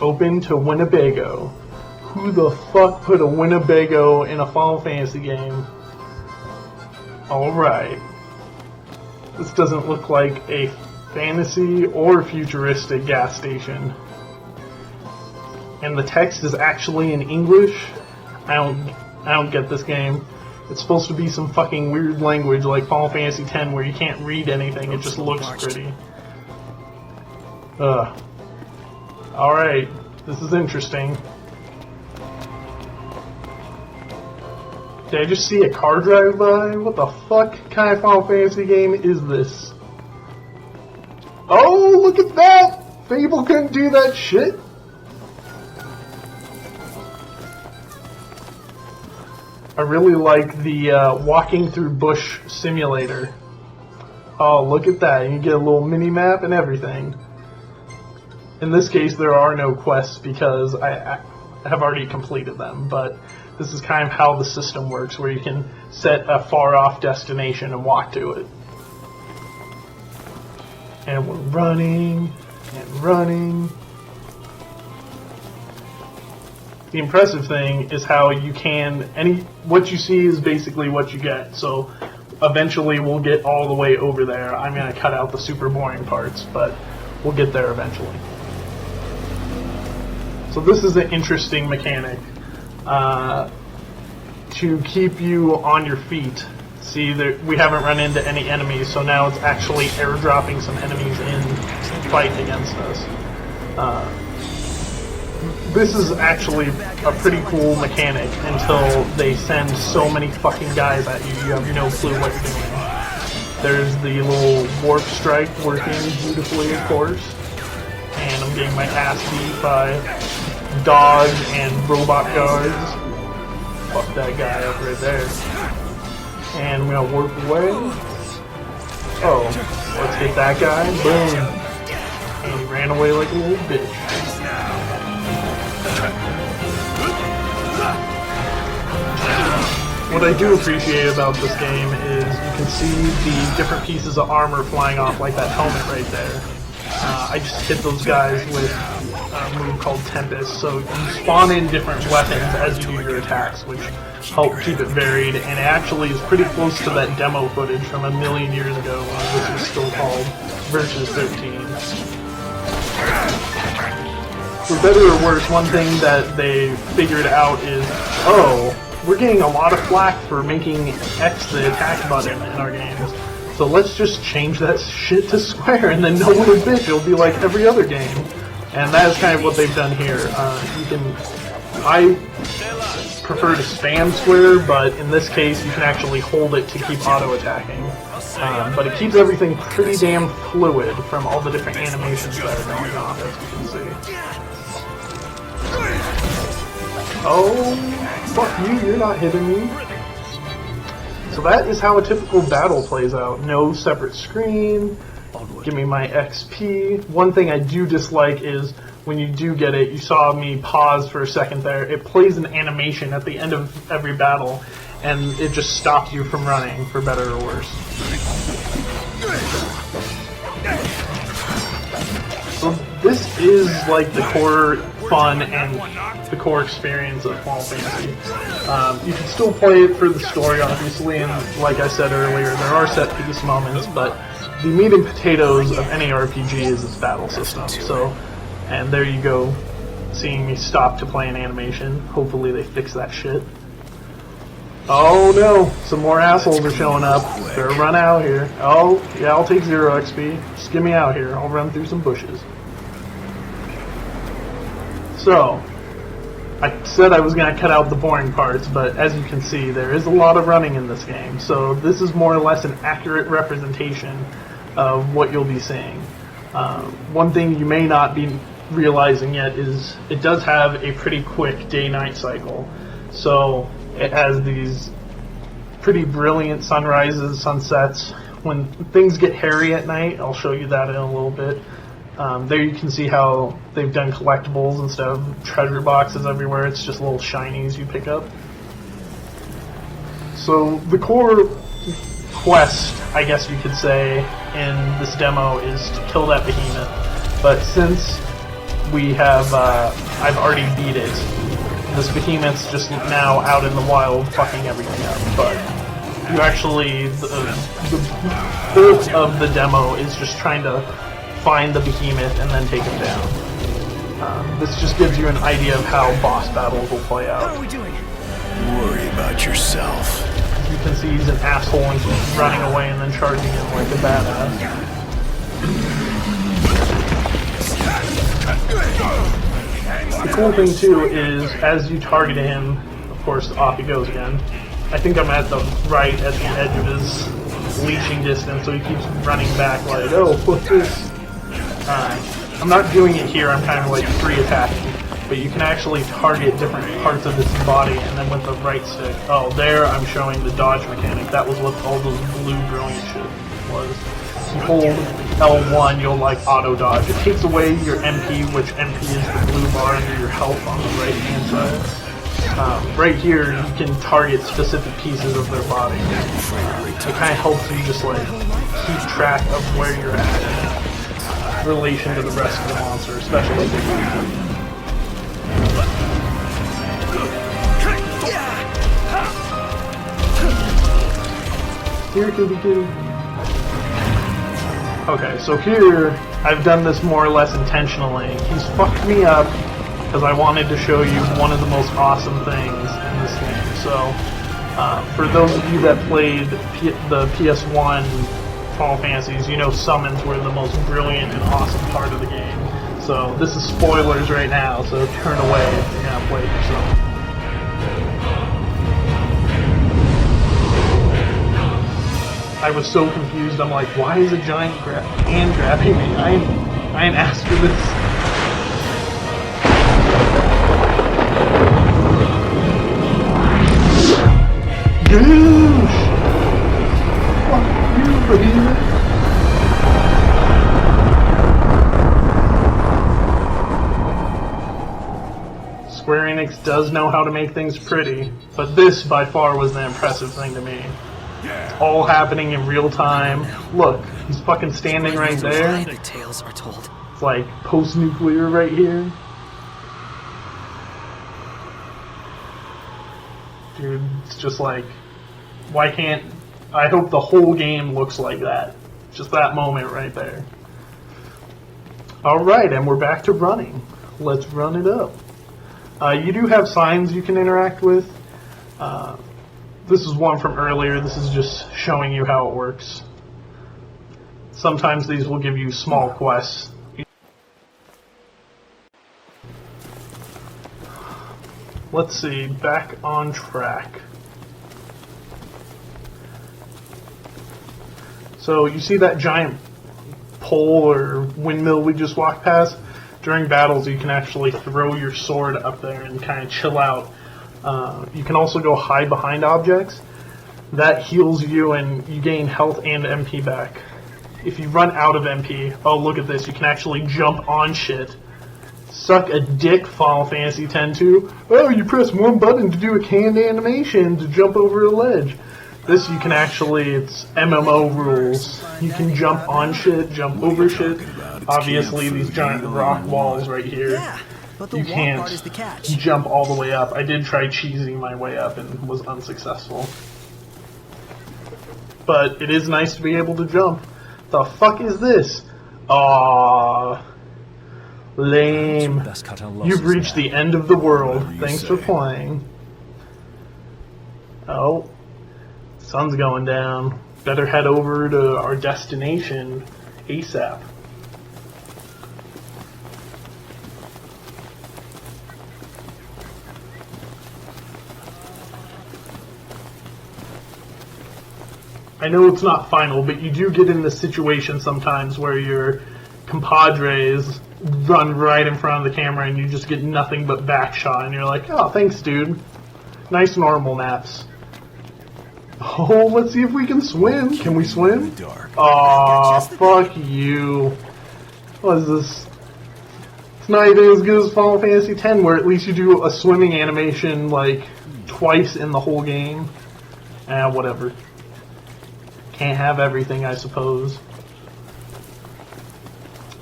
Open to Winnebago. Who the fuck put a Winnebago in a Final Fantasy game? Alright. This doesn't look like a fantasy or futuristic gas station. And the text is actually in English? I don't get this game. It's supposed to be some fucking weird language like Final Fantasy X where you can't read anything, it just looks pretty. Alright, this is interesting. Did I just see a car drive by? What the fuck kind of Final Fantasy game is this? Oh, look at that! Fable couldn't do that shit! I really like the walking through bush simulator. Oh, look at that. You get a little mini-map and everything. In this case, there are no quests because I have already completed them, but this is kind of how the system works, where you can set a far-off destination and walk to it. And we're running, and running. The impressive thing is how you can, what you see is basically what you get, so eventually we'll get all the way over there. I'm going to cut out the super boring parts, but we'll get there eventually. So this is an interesting mechanic to keep you on your feet. See, we haven't run into any enemies, so now it's actually airdropping some enemies in to fight against us. This is actually a pretty cool mechanic until they send so many fucking guys at you, you have no clue what you're doing. There's the little warp strike working beautifully, of course, and I'm getting my ass beat by dogs and robot guards. Fuck that guy up right there. And I'm gonna warp away. Oh, let's hit that guy. Boom. And he ran away like a little bitch. What I do appreciate about this game is you can see the different pieces of armor flying off, like that helmet right there. I just hit those guys with a move called Tempest, so you spawn in different weapons as you do your attacks, which help keep it varied, and it actually is pretty close to that demo footage from a million years ago when this was still called Versus 13. For better or worse, one thing that they figured out is, oh, we're getting a lot of flack for making X the attack button in our games. So let's just change that shit to square and then no one will bitch. It'll be like every other game. And that is kind of what they've done here. I prefer to spam square, but in this case you can actually hold it to keep auto-attacking. But it keeps everything pretty damn fluid from all the different animations that are going on, as you can see. Oh, fuck you, you're not hitting me. So that is how a typical battle plays out. No separate screen, give me my XP. One thing I do dislike is when you do get it, you saw me pause for a second there, it plays an animation at the end of every battle, and it just stops you from running, for better or worse. So this is like the core fun and the core experience of Final Fantasy. You can still play it for the story, obviously, and like I said earlier, there are set-piece moments, but the meat and potatoes of any RPG is its battle system. So, and there you go, seeing me stop to play an animation. Hopefully they fix that shit. Oh no, some more assholes are showing up. Better run out here. Oh, yeah, I'll take 0 XP. Just get me out here. I'll run through some bushes. So, I said I was going to cut out the boring parts, but as you can see, there is a lot of running in this game. So this is more or less an accurate representation of what you'll be seeing. One thing you may not be realizing yet is it does have a pretty quick day-night cycle. So it has these pretty brilliant sunrises, sunsets. When things get hairy at night, I'll show you that in a little bit. There you can see how they've done collectibles instead of treasure boxes everywhere. It's just little shinies you pick up. So the core quest, I guess you could say, in this demo is to kill that behemoth. But since we have, I've already beat it. This behemoth's just now out in the wild fucking everything up, but you actually, the bulk of the demo is just trying to find the behemoth and then take him down. This just gives you an idea of how boss battles will play out. How are we doing? Worry about yourself. You can see he's an asshole and keeps running away and then charging him like a badass. The cool thing too is, as you target him, of course, off he goes again. I think I'm at the right at the edge of his leashing distance, so he keeps running back like, oh, what's this? I'm not doing it here, I'm kind of like free attacking, but you can actually target different parts of his body, and then with the right stick, oh, there I'm showing the dodge mechanic. That was what all those blue brilliant shit was. If you hold L1, you'll like auto dodge. It takes away your MP, which MP is the blue bar under your health on the right hand side. Right here, you can target specific pieces of their body. It kind of helps you just like keep track of where you're at in relation to the rest of the monster, especially the Here, kitty kitty. Okay, so here, I've done this more or less intentionally. He's fucked me up because I wanted to show you one of the most awesome things in this game. So, for those of you that played the PS1 Final Fantasies, you know summons were the most brilliant and awesome part of the game. So, this is spoilers right now, so turn away if you're going to play it yourself. I was so confused. I'm like, why is a giant hand grabbing me? I ain't asked for this. Goosh! Fuck you, behemoth. Square Enix does know how to make things pretty, but this by far was the impressive thing to me. It's all happening in real time. Look, he's fucking standing right there. The tales are told. It's like post-nuclear right here. Dude, it's just like, why can't... I hope the whole game looks like that. Just that moment right there. Alright, and we're back to running. Let's run it up. You do have signs you can interact with. This is one from earlier. This is just showing you how it works. Sometimes these will give you small quests. Let's see, back on track. So you see that giant pole or windmill we just walked past? During battles you can actually throw your sword up there and kind of chill out. You can also go hide behind objects. That heals you and you gain health and MP back. If you run out of MP, oh look at this, you can actually jump on shit. Suck a dick, Final Fantasy X-2. Oh, you press one button to do a canned animation to jump over a ledge. This you can actually, it's MMO rules. You can jump on shit, jump over shit. Obviously these giant rock walls right here. Yeah, but the You can't part is the catch. jump all the way up. I did try cheesing my way up and was unsuccessful. But it is nice to be able to jump. The fuck is this? Aww. Lame. You've reached the end of the world. Thanks for playing. Oh. Sun's going down. Better head over to our destination ASAP. I know it's not final, but you do get in this situation sometimes where your compadres run right in front of the camera and you just get nothing but backshot and you're like, oh, thanks, dude. Nice normal maps. Oh, let's see if we can swim. Can we swim? Aw, fuck you. What is this? It's not even as good as Final Fantasy X, where at least you do a swimming animation like twice in the whole game. Whatever. Can't have everything, I suppose.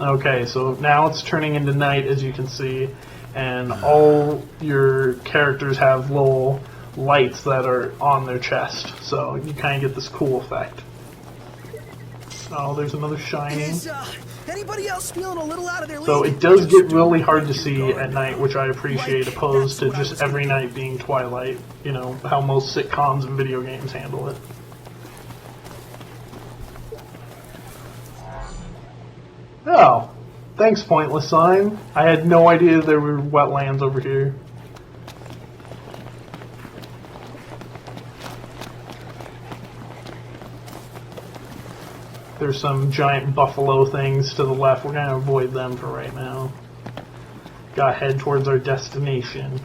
Okay, so now it's turning into night, as you can see, and all your characters have little lights that are on their chest, so you kind of get this cool effect. Oh, there's another shining. Is anybody else feeling a little out of their league? So it does get really hard to see at night, which I appreciate, opposed to just every night being twilight. You know, how most sitcoms and video games handle it. Oh, thanks, pointless sign. I had no idea there were wetlands over here. There's some giant buffalo things to the left. We're going to avoid them for right now. Gotta head towards our destination.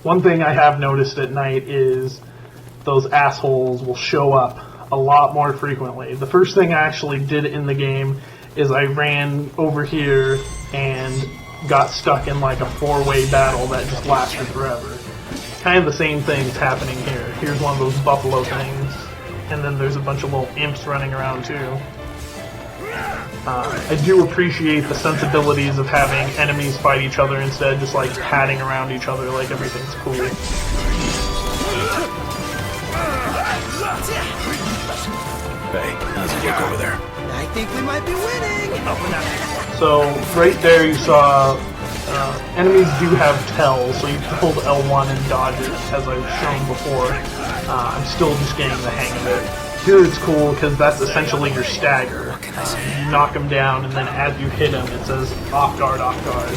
One thing I have noticed at night is those assholes will show up a lot more frequently. The first thing I actually did in the game is I ran over here and got stuck in like a 4-way battle that just lasted forever. Kind of the same thing's happening here. Here's one of those buffalo things. And then there's a bunch of little imps running around too. I do appreciate the sensibilities of having enemies fight each other instead of just like padding around each other like everything's cool. Hey, how's it look over there? I think we might be winning. So right there you saw enemies do have tells, so you can hold L1 and dodge it as I've shown before. I'm still just getting the hang of it. Here it's cool because that's essentially your stagger. You knock them down and then as you hit them it says off guard, off guard.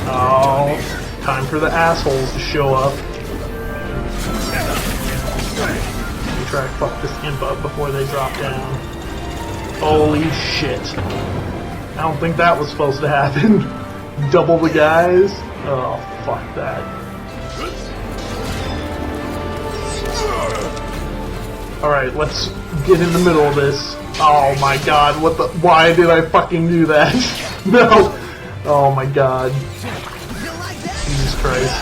Oh, time for the assholes to show up. Let me try to fuck this imp up before they drop down. Holy shit. I don't think that was supposed to happen. Double the guys? Oh, fuck that. Alright, let's get in the middle of this. Oh my god, what the... Why did I fucking do that? No! Oh my god. Jesus Christ.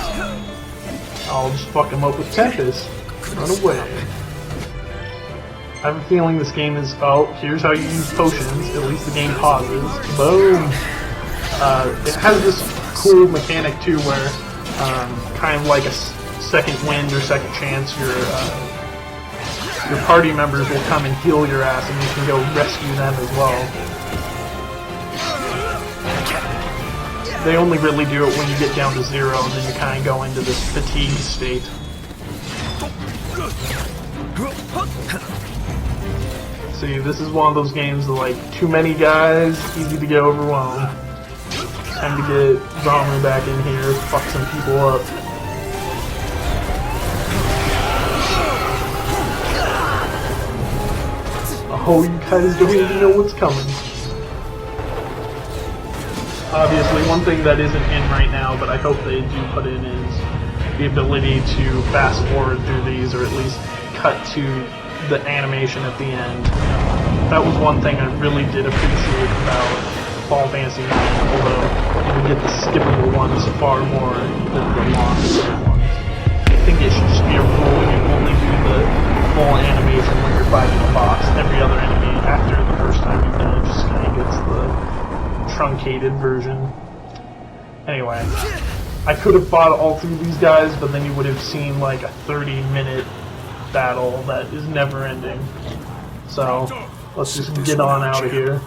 I'll just fuck him up with Tempest. Run away. I have a feeling this game is... Oh, here's how you use potions. At least the game pauses. Boom! It has this cool mechanic too where, kind of like a second wind or second chance, your party members will come and heal your ass and you can go rescue them as well. They only really do it when you get down to 0 and then you kind of go into this fatigue state. See, this is one of those games that like, too many guys, easy to get overwhelmed. Time to get Zombie back in here, fuck some people up. Oh, you guys don't even know what's coming. Obviously, one thing that isn't in right now, but I hope they do put in, is the ability to fast forward through these, or at least cut to the animation at the end. That was one thing I really did appreciate about Final Fantasy IX, although you can get the skippable ones far more than the long ones. I think it should just be a rule you only do the full animation when you're fighting a boss. Every other enemy after the first time you've done it just kind of gets the truncated version. Anyway, I could have fought all three of these guys, but then you would have seen like a 30-minute battle that is never ending. So let's just get on out of here.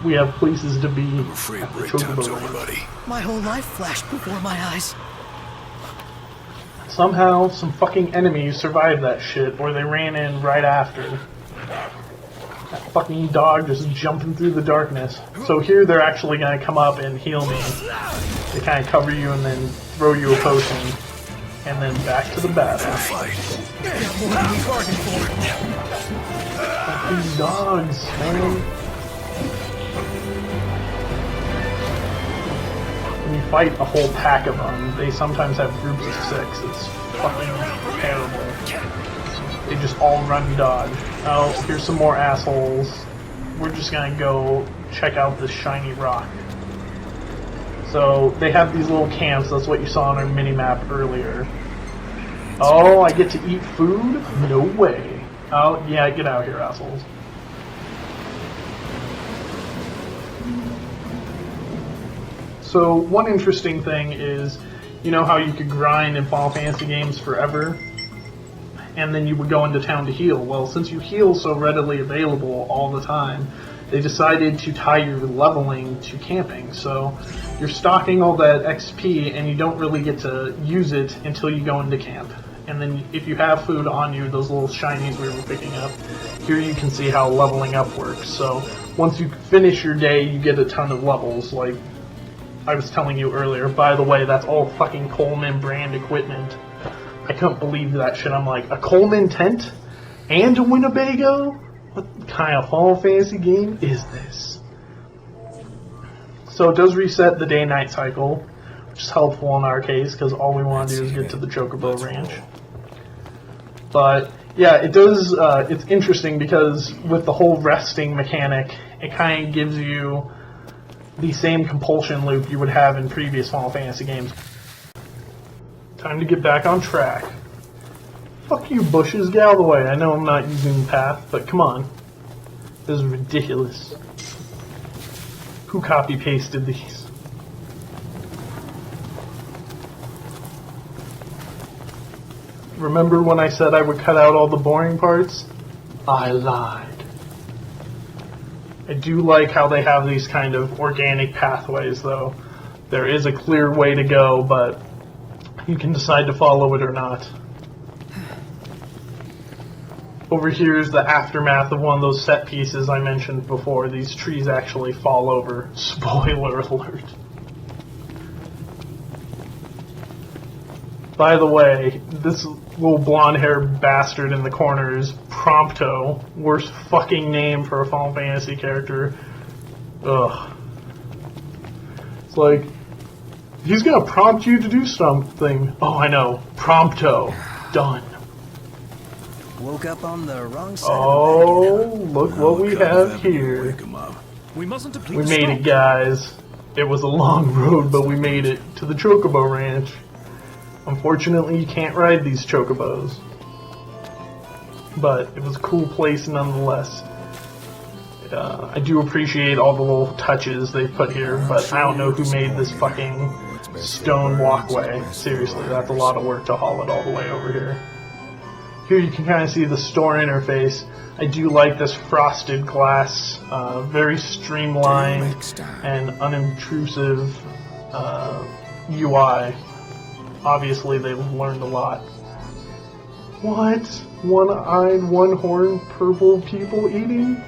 We have places to be. I'm afraid break time's over, buddy. My whole life flashed before my eyes. Somehow, some fucking enemies survived that shit, or they ran in right after. That fucking dog just jumping through the darkness. So here they're actually gonna come up and heal me. They kind of cover you and then throw you a potion. And then back to the battle. Fuck these dogs, man. When you fight a whole pack of them, they sometimes have groups of 6. It's fucking terrible. They just all run and dodge. Oh, here's some more assholes. We're just gonna go check out this shiny rock. So, they have these little camps, that's what you saw on our mini-map earlier. Oh, I get to eat food? No way. Oh, yeah, get out of here, assholes. So one interesting thing is, you know how you could grind in Final Fantasy games forever, and then you would go into town to heal. Well, since you heal so readily available all the time, they decided to tie your leveling to camping. So you're stocking all that XP, and you don't really get to use it until you go into camp. And then if you have food on you, those little shinies we were picking up, here you can see how leveling up works. So once you finish your day, you get a ton of levels, like I was telling you earlier. By the way, that's all fucking Coleman brand equipment. I couldn't believe that shit. I'm like, a Coleman tent and a Winnebago? What kind of Final Fantasy game is this? So it does reset the day-night cycle, which is helpful in our case, because all we want to do is get to the Chocobo Ranch. But, yeah, it does, it's interesting because with the whole resting mechanic, it kind of gives you the same compulsion loop you would have in previous Final Fantasy games. Time to get back on track. Fuck you, bushes, get out of the way. I know I'm not using the path, but come on. This is ridiculous. Who copy-pasted these? Remember when I said I would cut out all the boring parts? I lied. I do like how they have these kind of organic pathways, though. There is a clear way to go, but you can decide to follow it or not. Over here is the aftermath of one of those set pieces I mentioned before. These trees actually fall over. Spoiler alert. By the way, this little blonde-haired bastard in the corner is Prompto. Worst fucking name for a Final Fantasy character. Ugh. It's like, he's gonna prompt you to do something. Oh, I know. Prompto. Done. Woke up on the wrong side. Oh, look what we have here. We mustn't deplete We made it, guys. It was a long road, but we made it to the Chocobo Ranch. Unfortunately, you can't ride these Chocobos. But it was a cool place nonetheless. I do appreciate all the little touches they've put here, but I don't know who made this fucking stone walkway. Seriously, that's a lot of work to haul it all the way over here. Here you can kind of see the store interface. I do like this frosted glass, very streamlined and unobtrusive UI. Obviously they've learned a lot. What? One-eyed, one-horned, purple people eating?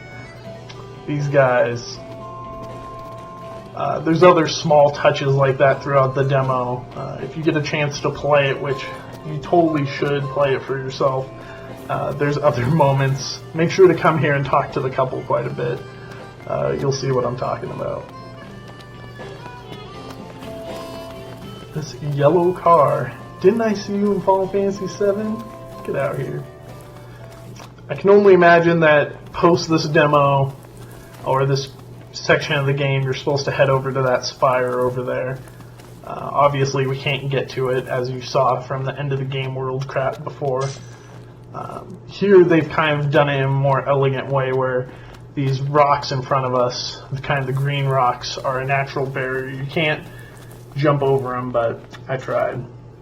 These guys. There's other small touches like that throughout the demo. If you get a chance to play it, which you totally should play it for yourself, there's other moments. Make sure to come here and talk to the couple quite a bit. You'll see what I'm talking about. This yellow car. Didn't I see you in Final Fantasy VII? Get out here. I can only imagine that post this demo, or this section of the game, you're supposed to head over to that spire over there. Obviously we can't get to it, as you saw from the end of the game world crap before. Here they've kind of done it in a more elegant way, where these rocks in front of us, kind of the green rocks, are a natural barrier. You can't jump over them, but I tried.